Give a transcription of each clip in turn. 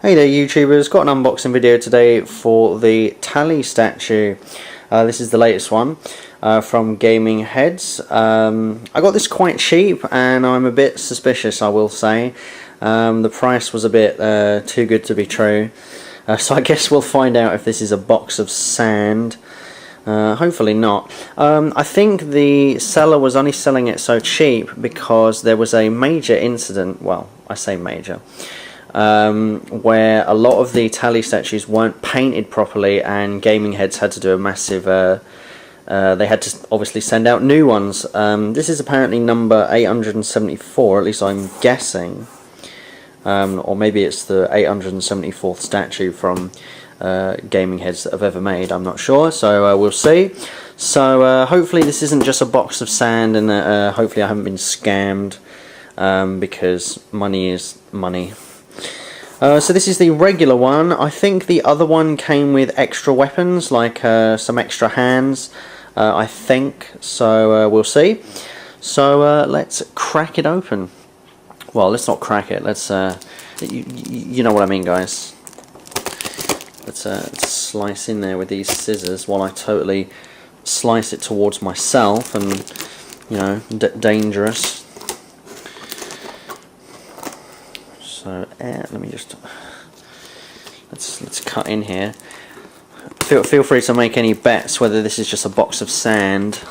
Hey there YouTubers, got an unboxing video today for the Tali statue. This is the latest one from Gaming Heads. I got this quite cheap and I'm a bit suspicious, I will say. The price was a bit too good to be true. So I guess we'll find out if this is a box of sand. Hopefully not. I think the seller was only selling it so cheap because there was a major incident, well, I say major, where a lot of the Tali statues weren't painted properly and Gaming Heads had to do a massive, they had to obviously send out new ones. This is apparently number 874, at least I'm guessing, or maybe it's the 874th statue from Gaming Heads that have ever made, I'm not sure, so we'll see. So hopefully this isn't just a box of sand and hopefully I haven't been scammed, because money is money. So this is the regular one. I think the other one came with extra weapons, like some extra hands, I think, so we'll see. So let's crack it open. Well, let's not crack it, let's, you know what I mean, guys. Let's slice in there with these scissors while I totally slice it towards myself and, you know, dangerous. So let me just let's cut in here. Feel free to make any bets whether this is just a box of sand.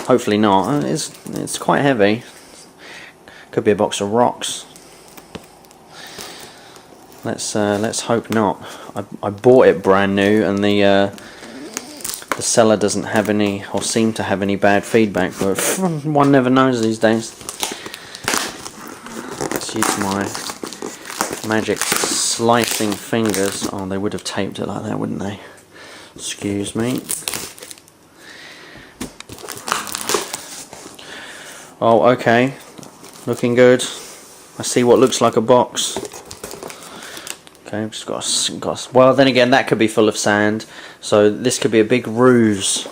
Hopefully not. It's quite heavy. Could be a box of rocks. Let's hope not. I bought it brand new, and the seller doesn't have any, or seem to have any bad feedback. But one never knows these days. Let's use my magic slicing fingers. Oh, they would have taped it like that, wouldn't they? Excuse me. Oh, okay. Looking good. I see what looks like a box. Okay, I've just got. Well, then again, that could be full of sand. So this could be a big ruse.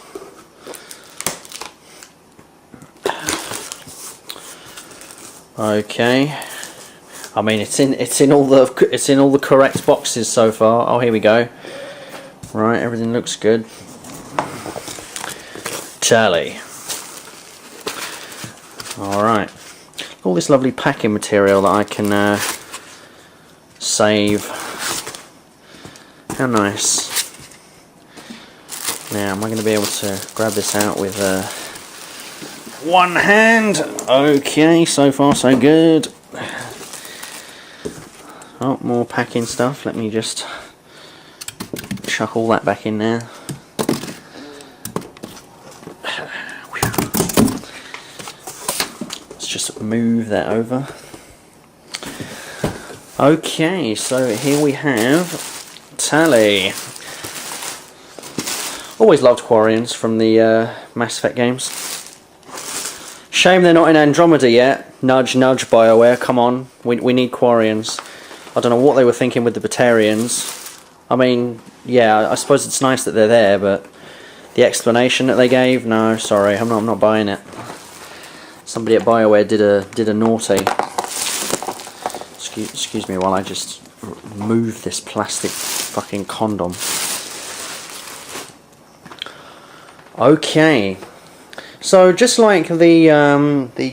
Okay. I mean, it's in all the correct boxes so far. Oh, here we go. Right, everything looks good. Tali. All right. All this lovely packing material that I can save. How nice. Now, am I going to be able to grab this out with one hand? Okay, so far so good. Oh, more packing stuff. Let me just chuck all that back in there. Let's just move that over. Okay, so here we have Tali. Always loved Quarians from the Mass Effect games. Shame they're not in Andromeda yet. Nudge, nudge, BioWare, come on. We need Quarians. I don't know what they were thinking with the Batarians. I mean, yeah, I suppose it's nice that they're there, but the explanation that they gave, no, sorry, I'm not buying it. Somebody at BioWare did a naughty. Excuse me while I just move this plastic fucking condom. Okay, so just like the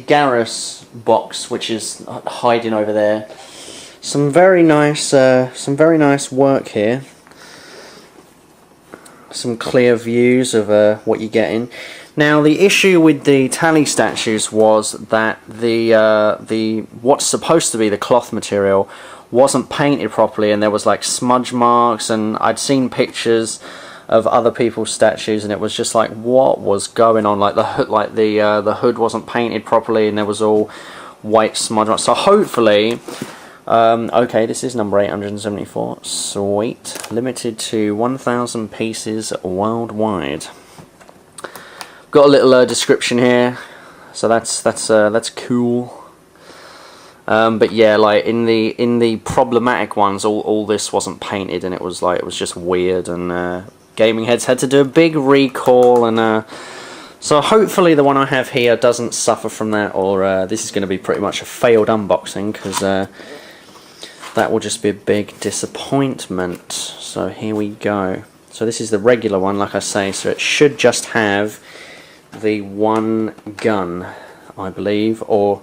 Garrus box, which is hiding over there, some very nice work here. Some clear views of what you're getting. Now, the issue with the Tali statues was that the what's supposed to be the cloth material wasn't painted properly, and there was like smudge marks, and I'd seen pictures of other people's statues, and it was just like, what was going on? Like the hood wasn't painted properly, and there was all white smudge marks. So hopefully. Okay, this is number 874. Sweet. Limited to 1,000 pieces worldwide. Got a little description here, so that's cool. But yeah, like in the problematic ones, all this wasn't painted, and it was just weird. And Gaming Heads had to do a big recall, and so hopefully the one I have here doesn't suffer from that, or this is going to be pretty much a failed unboxing because. that will just be a big disappointment. So here we go. So this is the regular one, like I say, so it should just have the one gun, I believe, or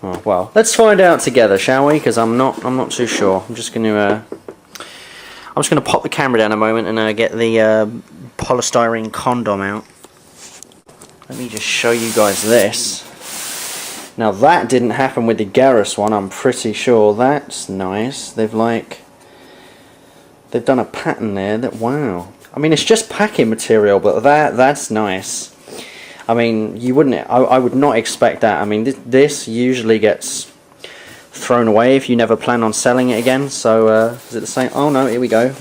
oh, well, let's find out together, shall we? Because I'm not too sure. I'm just going to pop the camera down a moment and get the polystyrene condom out. Let me just show you guys this. Now that didn't happen with the Garrus one, I'm pretty sure. That's nice. They've done a pattern there that, wow. I mean, it's just packing material, but that's nice. I mean, you wouldn't. I would not expect that. I mean, this usually gets thrown away if you never plan on selling it again. So is it the same? Oh no, here we go.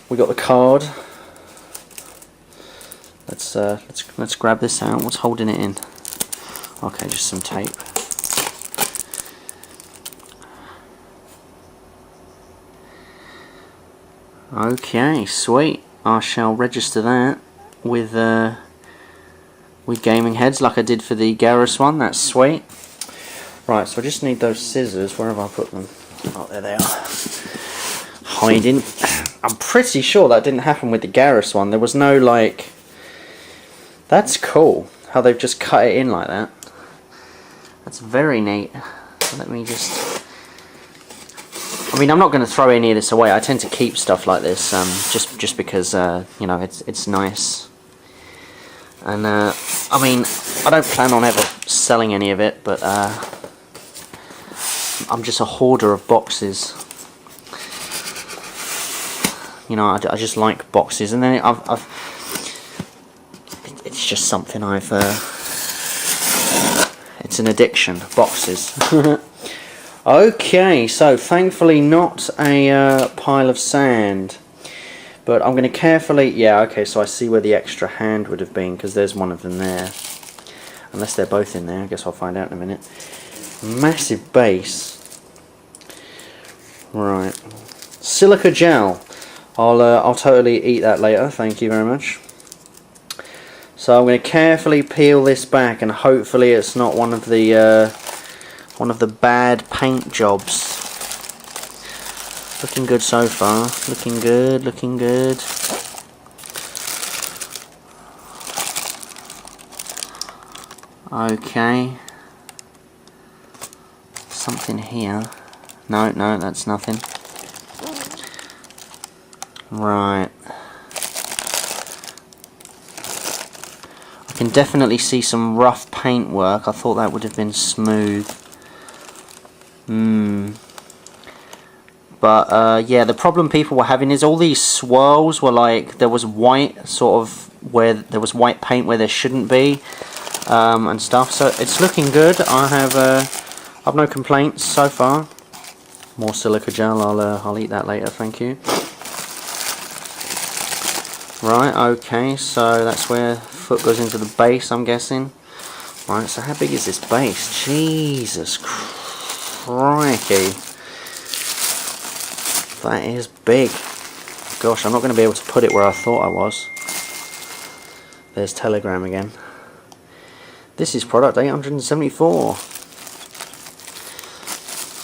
We got the card. Let's grab this out. What's holding it in? Okay, just some tape. Okay, sweet. I shall register that with gaming heads like I did for the Garrus one. That's sweet. Right, so I just need those scissors. Where have I put them? Oh, there they are. Hiding. I'm pretty sure that didn't happen with the Garrus one. There was no, like... That's cool, how they've just cut it in like that. That's very neat. So let me just... I mean, I'm not going to throw any of this away. I tend to keep stuff like this, just because, you know, it's nice. And, I mean, I don't plan on ever selling any of it, but, I'm just a hoarder of boxes. You know, I just like boxes, and then it's just something it's an addiction, boxes. Okay, so thankfully not a pile of sand, but I'm going to carefully, yeah, okay, so I see where the extra hand would have been, because there's one of them there. Unless they're both in there, I guess I'll find out in a minute. Massive base. Right. Silica gel. I'll totally eat that later, thank you very much. So I'm going to carefully peel this back, and hopefully it's not one of the bad paint jobs. Looking good so far. Looking good, looking good. Okay. Something here. No, that's nothing. Right. I can definitely see some rough paint work. I thought that would have been smooth. But yeah, the problem people were having is all these swirls were like, there was white sort of where there was white paint where there shouldn't be, and stuff. So it's looking good. I've no complaints so far. More silica gel. I'll eat that later. Thank you. Right. Okay. So that's where foot goes into the base, I'm guessing. Right. So how big is this base? Jesus crikey. That is big. Gosh, I'm not going to be able to put it where I thought I was. There's Telegram again. This is product 874.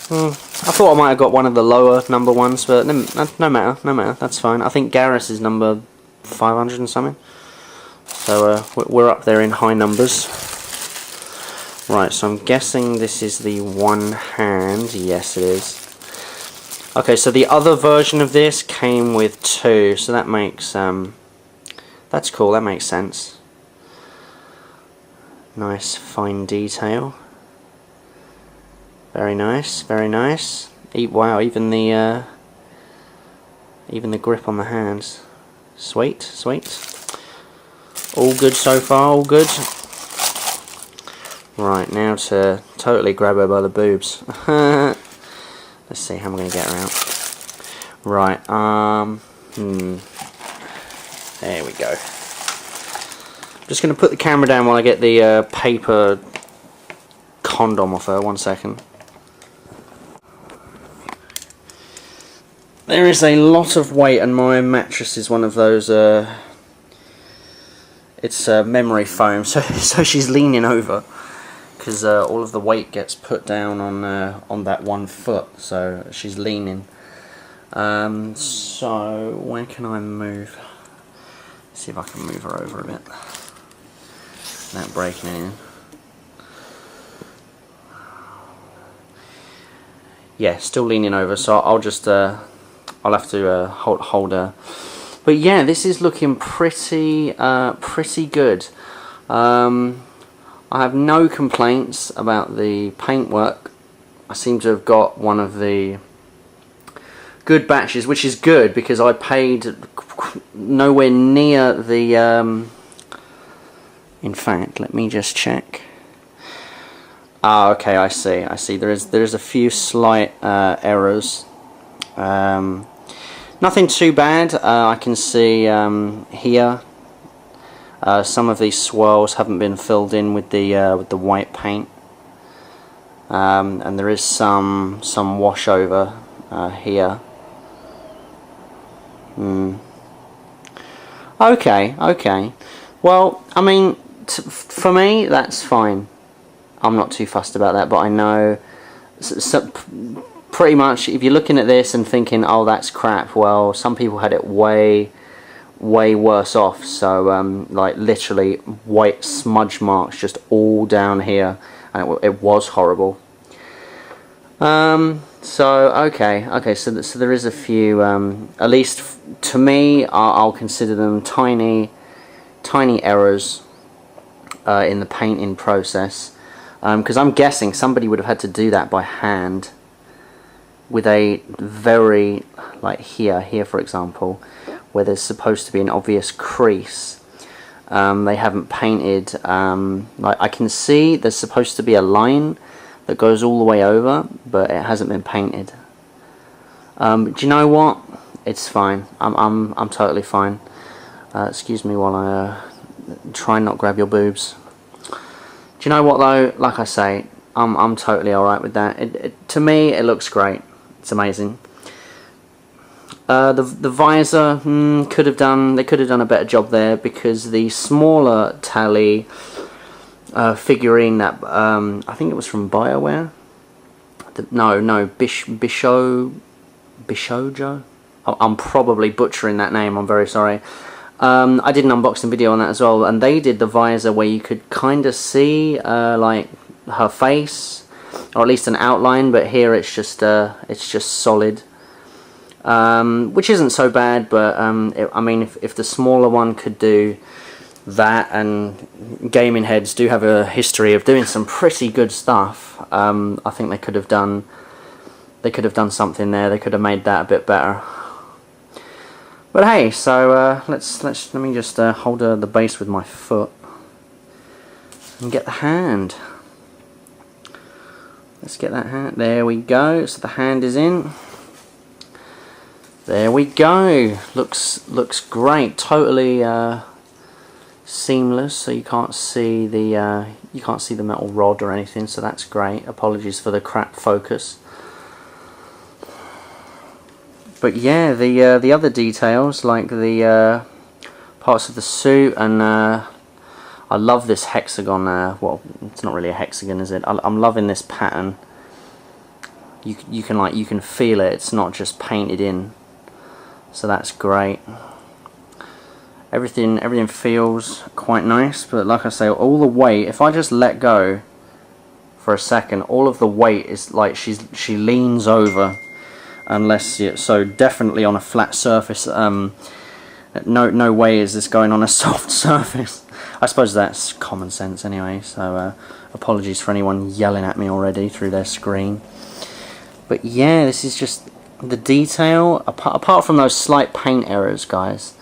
I thought I might have got one of the lower number ones, but no matter, that's fine. I think Garrus is number 500 and something. So we're up there in high numbers. Right, so I'm guessing this is the one hand. Yes, it is. Okay, so the other version of this came with two, so that makes that's cool. That makes sense. Nice fine detail. Very nice, very nice. Wow, even the grip on the hands. Sweet, sweet. All good so far. All good. Right, now to totally grab her by the boobs. Let's see how I'm going to get her out. Right, there we go. I'm just going to put the camera down while I get the paper condom off her. 1 second. There is a lot of weight, and my mattress is one of those, it's memory foam, so she's leaning over. because all of the weight gets put down on that one foot, so she's leaning. So where can I move? Let's see if I can move her over a bit without breaking it in. Yeah, still leaning over, so I'll just I'll have to hold her. But yeah, this is looking pretty good. I have no complaints about the paintwork. I seem to have got one of the good batches, which is good because I paid nowhere near the in fact, let me just check. Ah, okay, I see. There is a few slight errors. Nothing too bad. I can see here some of these swirls haven't been filled in with the white paint, and there is some washover here. Okay. Well, I mean, for me, that's fine. I'm not too fussed about that, but I know pretty much if you're looking at this and thinking, oh, that's crap, well, some people had it way worse off. So like literally white smudge marks just all down here, and it was horrible. So okay, so there is a few, at least to me, I'll consider them tiny errors in the painting process. Because I'm guessing somebody would have had to do that by hand with a very, like here for example, where there's supposed to be an obvious crease. They haven't painted, like I can see there's supposed to be a line that goes all the way over, but it hasn't been painted. Do you know what? It's fine. I'm totally fine. Excuse me while I try and not grab your boobs. Do you know what though? Like I say, I'm totally alright with that. To me, it looks great. It's amazing. The visor they could have done a better job there, because the smaller Tali figurine that I think it was from BioWare. Bishojo. I'm probably butchering that name. I'm very sorry. I did an unboxing video on that as well, and they did the visor where you could kind of see like her face, or at least an outline, but here it's just solid, which isn't so bad. But I mean, if the smaller one could do that, and gaming heads do have a history of doing some pretty good stuff, I think they could have done something there. They could have made that a bit better. But hey, so let me just hold the base with my foot and get the hand. Let's get that hand. There we go. So the hand is in. There we go. Looks great. Totally seamless. So you can't see the metal rod or anything. So that's great. Apologies for the crap focus. But yeah, the other details, like the parts of the suit, and I love this hexagon. Well, it's not really a hexagon, is it? I'm loving this pattern. You can feel it. It's not just painted in, so that's great. Everything feels quite nice. But like I say, all the weight. If I just let go for a second, all of the weight is like she leans over. Unless so definitely on a flat surface. No way is this going on a soft surface. I suppose that's common sense anyway, so apologies for anyone yelling at me already through their screen. But yeah, this is just the detail, apart from those slight paint errors, guys.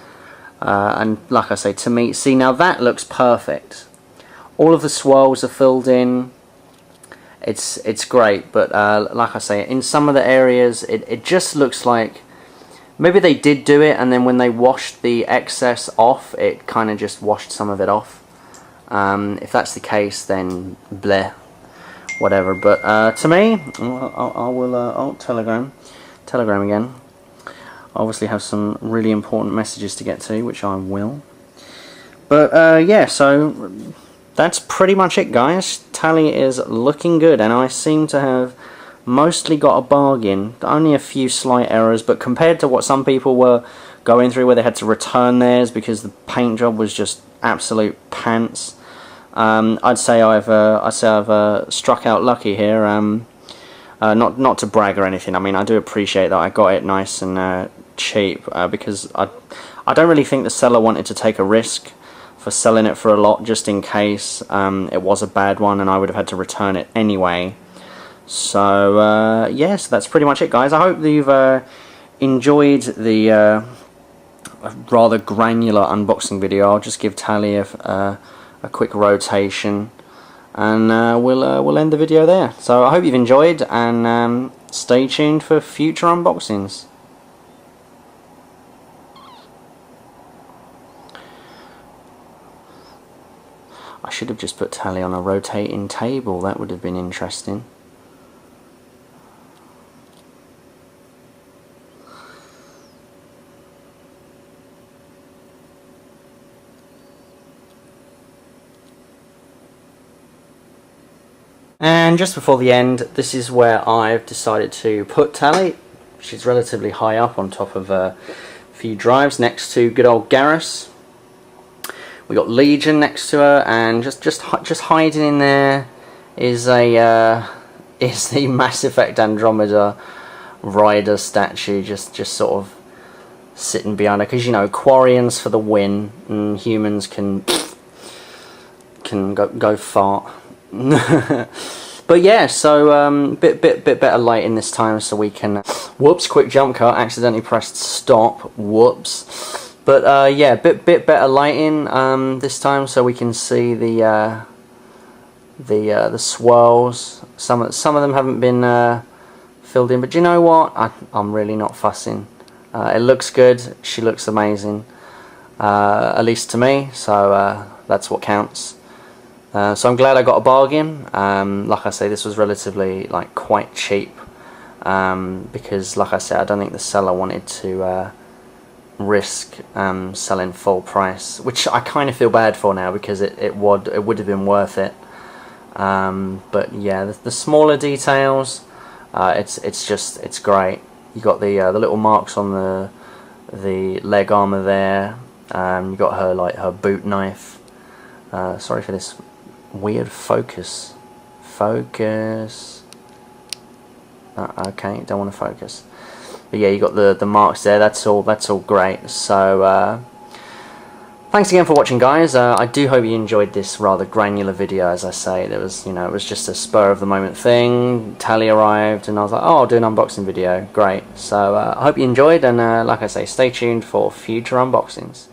And like I say, to me, see, now that looks perfect. All of the swirls are filled in. It's great, but like I say, in some of the areas it just looks like maybe they did do it, and then when they washed the excess off, it kind of just washed some of it off. If that's the case, then bleh, whatever. But to me, I'll telegram again. I obviously have some really important messages to get to, which I will. But yeah, so that's pretty much it, guys. Tali is looking good, and I seem to have mostly got a bargain. Only a few slight errors, but compared to what some people were going through where they had to return theirs because the paint job was just absolute pants, I'd say I've struck out lucky here. Not to brag or anything. I mean, I do appreciate that I got it nice and cheap, because I don't really think the seller wanted to take a risk for selling it for a lot, just in case it was a bad one and I would have had to return it anyway. So yes, that's pretty much it, guys. I hope that you've enjoyed the rather granular unboxing video. I'll just give Tali a quick rotation, and we'll end the video there. So I hope you've enjoyed, and stay tuned for future unboxings. I should have just put Tali on a rotating table. That would have been interesting. And just before the end, this is where I've decided to put Tali. She's relatively high up on top of a few drives, next to good old Garrus. We got Legion next to her, and just hiding in there is the Mass Effect Andromeda rider statue, just sort of sitting behind her, because you know, Quarians for the win, and humans can go fart. But yeah, so bit better lighting this time, so we can. Whoops! Quick jump cut. Accidentally pressed stop. Whoops. But yeah, bit better lighting this time, so we can see the swirls. Some of them haven't been filled in, but you know what? I'm really not fussing. It looks good. She looks amazing, at least to me. So that's what counts. So I'm glad I got a bargain. Like I say, this was relatively quite cheap, because like I said, I don't think the seller wanted to risk selling full price, which I kind of feel bad for now, because it would have been worth it. But yeah, the smaller details, it's great. You got the little marks on the leg armor there. You got her boot knife. Sorry for this weird focus. Okay, don't want to focus. But yeah, you got the marks there. That's all great. So thanks again for watching, guys. I do hope you enjoyed this rather granular video. As I say, it was just a spur of the moment thing. Tali arrived, and I was like, oh, I'll do an unboxing video. Great. So I hope you enjoyed, and like I say, stay tuned for future unboxings.